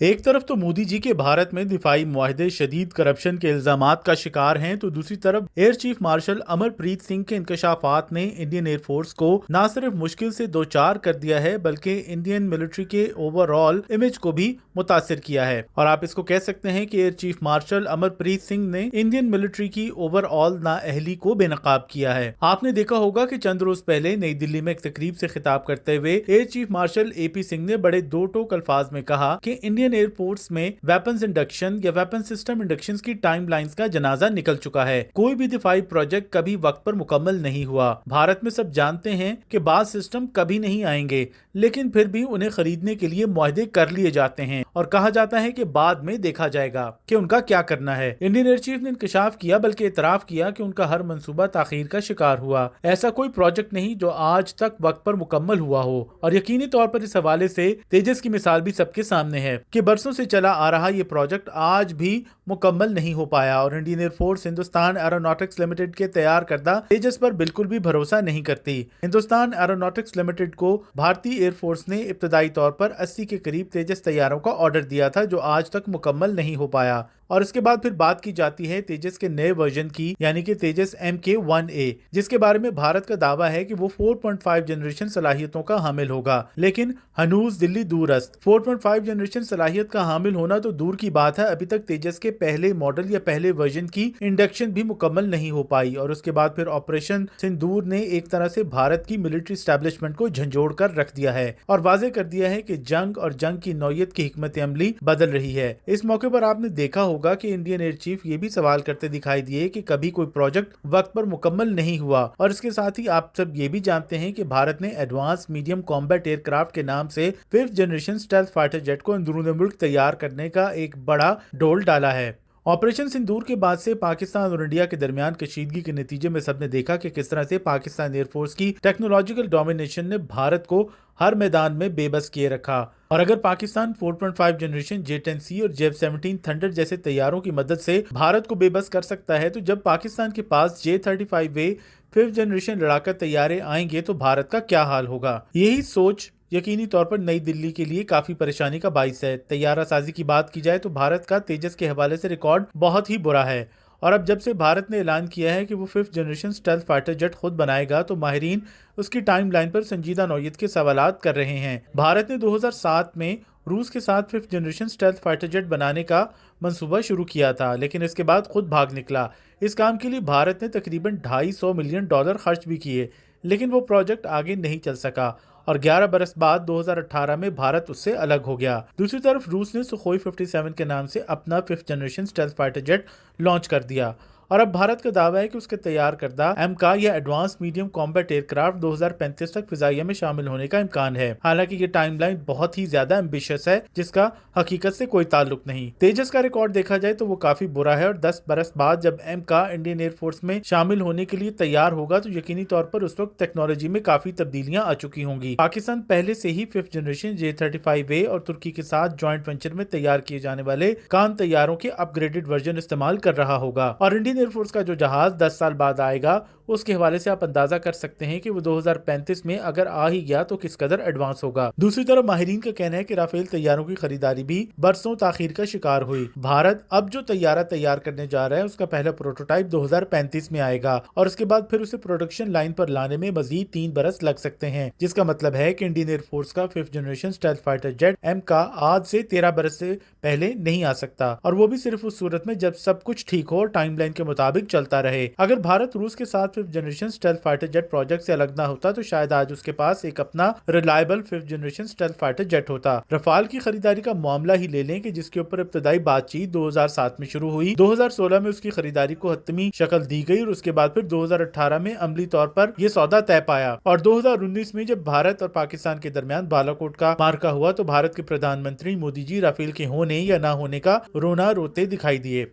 ایک طرف تو مودی جی کے بھارت میں دفاعی معاہدے شدید کرپشن کے الزامات کا شکار ہیں، تو دوسری طرف ایئر چیف مارشل امر پریت سنگھ کے انکشافات نے انڈین ایئر فورس کو نہ صرف مشکل سے دوچار کر دیا ہے بلکہ انڈین ملٹری کے اوور آل امیج کو بھی متاثر کیا ہے۔ اور آپ اس کو کہہ سکتے ہیں کہ ایئر چیف مارشل امر پریت سنگھ نے انڈین ملٹری کی اوور آل نااہلی کو بے نقاب کیا ہے۔ آپ نے دیکھا ہوگا کہ چند روز پہلے نئی دلی میں ایک تقریب سے خطاب کرتے ہوئے ایئر چیف مارشل اے پی سنگھ نے بڑے دو ٹوک الفاظ میں کہا کہ انڈین ایئر فورس میں ویپنز انڈکشن یا ویپن سسٹم انڈکشنز کی ٹائم لائنز کا جنازہ نکل چکا ہے۔ کوئی بھی دفاعی پروجیکٹ کبھی وقت پر مکمل نہیں ہوا۔ بھارت میں سب جانتے ہیں کہ بعض سسٹم کبھی نہیں آئیں گے، لیکن پھر بھی انہیں خریدنے کے لیے معاہدے کر لیے جاتے ہیں اور کہا جاتا ہے کہ بعد میں دیکھا جائے گا کہ ان کا کیا کرنا ہے۔ انڈین ایئر چیف نے انکشاف کیا بلکہ اعتراف کیا کہ ان کا ہر منصوبہ تاخیر کا شکار ہوا۔ ایسا کوئی پروجیکٹ نہیں جو آج تک وقت پر مکمل ہوا ہو، اور یقینی طور پر اس حوالے سے تیجس کی مثال بھی سب کے سامنے ہے کہ برسوں سے چلا آ رہا یہ پروجیکٹ آج بھی مکمل نہیں ہو پایا، اور Indian air force Hindustan aeronautics limited کے تیار کردہ تیجس پر بالکل بھی بھروسہ نہیں کرتی۔ ہندوستان ایروناٹکس لمیٹڈ کو بھارتی ایئر فورس نے ابتدائی طور پر 80 کے قریب تیجس طیاروں کا آرڈر دیا تھا جو آج تک مکمل نہیں ہو پایا، اور اس کے بعد پھر بات کی جاتی ہے تیجس کے نئے ورژن کی، یعنی کہ تیجس MK-1A، جس کے بارے میں بھارت کا دعویٰ ہے کہ وہ 4.5 جنریشن صلاحیتوں کا حامل ہوگا، لیکن ہنوز دلی دور است۔ 4.5 جنریشن صلاحیت کا حامل ہونا تو دور کی بات ہے، ابھی تک تیجس کے پہلے ماڈل یا پہلے ورژن کی انڈکشن بھی مکمل نہیں ہو پائی، اور اس کے بعد پھر آپریشن سندور نے ایک طرح سے بھارت کی ملٹری اسٹیبلشمنٹ کو جھنجھوڑ کر رکھ دیا ہے اور واضح کر دیا ہے کہ جنگ اور جنگ کی نوعیت کی حکمت عملی بدل رہی ہے۔ اس موقع پر آپ نے دیکھا ہوگا کہ انڈین ایئر چیف یہ بھی سوال کرتے دکھائی دیے کہ کبھی کوئی پروجیکٹ وقت پر مکمل نہیں ہوا، اور اس کے ساتھ ہی آپ سب یہ بھی جانتے ہیں کہ بھارت نے advance medium combat aircraft کے نام سے 5th generation stealth fighter jet کو اندرون ملک تیار کرنے کا ایک بڑا ڈول ڈالا ہے۔ آپریشن سندور کے بعد سے پاکستان اور انڈیا کے درمیان کشیدگی کے نتیجے میں سب نے دیکھا کہ کس طرح سے پاکستان ایئر فورس کی ٹیکنالوجیکل ڈومینیشن نے بھارت کو ہر میدان میں بے بس کیے رکھا، اور اگر پاکستان 4.5 جنریشن J-10C اور J-17 تھنڈر جیسے طیاروں کی مدد سے بھارت کو بے بس کر سکتا ہے، تو جب پاکستان کے پاس J-35A 5th جنریشن لڑاکا طیارے آئیں گے تو بھارت کا کیا حال ہوگا؟ یہی سوچ یقینی طور پر نئی دلی کے لیے کافی پریشانی کا باعث ہے۔ طیارہ سازی کی بات کی جائے تو بھارت کا تیجس کے حوالے سے ریکارڈ بہت ہی برا ہے، اور اب جب سے بھارت نے اعلان کیا ہے کہ وہ 5th generation stealth fighter jet خود بنائے گا تو ماہرین اس کی ٹائم لائن پر سنجیدہ نوعیت کے سوالات کر رہے ہیں۔ بھارت نے 2007 میں روس کے ساتھ 5th generation stealth fighter jet بنانے کا منصوبہ شروع کیا تھا، لیکن اس کے بعد خود بھاگ نکلا۔ اس کام کے لیے بھارت نے تقریباً $250 ملین خرچ بھی کیے، لیکن وہ پروجیکٹ آگے نہیں چل سکا، اور 11 برس بعد 2018 میں بھارت اس سے الگ ہو گیا۔ دوسری طرف روس نے سخوئی 57 کے نام سے اپنا 5th generation stealth fighter jet launch کر دیا، اور اب بھارت کا دعویٰ ہے کہ اس کے تیار کردہ MK یا advance medium combat aircraft 2035 تک فضائیہ میں شامل ہونے کا امکان ہے۔ حالانکہ یہ ٹائم لائن بہت ہی زیادہ ایمبیشس ہے جس کا حقیقت سے کوئی تعلق نہیں۔ تیجس کا ریکارڈ دیکھا جائے تو وہ کافی برا ہے، اور 10 برس بعد جب MK انڈین ایئر فورس میں شامل ہونے کے لیے تیار ہوگا تو یقینی طور پر اس وقت ٹیکنالوجی میں کافی تبدیلیاں آ چکی ہوں گی۔ پاکستان پہلے سے ہی 5th جنریشن J-35A اور ترکی کے ساتھ جوائنٹ وینچر میں تیار کیے جانے والے کان طیاروں کے اپ گریڈڈ ورژن استعمال کر رہا ہوگا، اور انڈین ایئر فورس کا جو جہاز 10 سال بعد آئے گا اس کے حوالے سے آپ اندازہ کر سکتے ہیں کہ وہ 2035 میں اگر آ ہی گیا تو کس قدر ایڈوانس ہوگا۔ دوسری طرف ماہرین کا کہنا ہے کہ رافیل طیاروں کی خریداری بھی برسوں تاخیر کا شکار ہوئی۔ بھارت اب جو طیارہ تیار کرنے جا رہا ہے اس کا پہلا پروٹوٹائپ 2035 میں آئے گا، اور اس کے بعد پھر اسے پروڈکشن لائن پر لانے میں مزید 3 برس لگ سکتے ہیں، جس کا مطلب ہے کہ انڈین ایئر فورس کا 5th generation stealth fighter jet MK آج سے 13 برس سے پہلے نہیں آ سکتا، اور وہ بھی صرف اس صورت میں جب سب کچھ ٹھیک ہو اور ٹائم لائن کے مطابق چلتا رہے۔ اگر بھارت روس کے ساتھ 5th generation stealth fighter jet project سے الگ نہ ہوتا تو شاید آج اس کے پاس ایک اپنا reliable 5th generation stealth fighter jet ہوتا۔ رفال کی خریداری کا معاملہ ہی لے لیں کہ جس کے اوپر ابتدائی بات چیت 2007 میں شروع ہوئی، 2016 میں اس کی خریداری کو حتمی شکل دی گئی، اور اس کے بعد پھر 2018 میں عملی طور پر یہ سودا طے پایا، اور 2019 میں جب بھارت اور پاکستان کے درمیان بالاکوٹ کا معرکہ ہوا تو بھارت کے پردھان منتری مودی جی رافیل کے ہونے یا نہ ہونے کا رونا روتے دکھائی دیے۔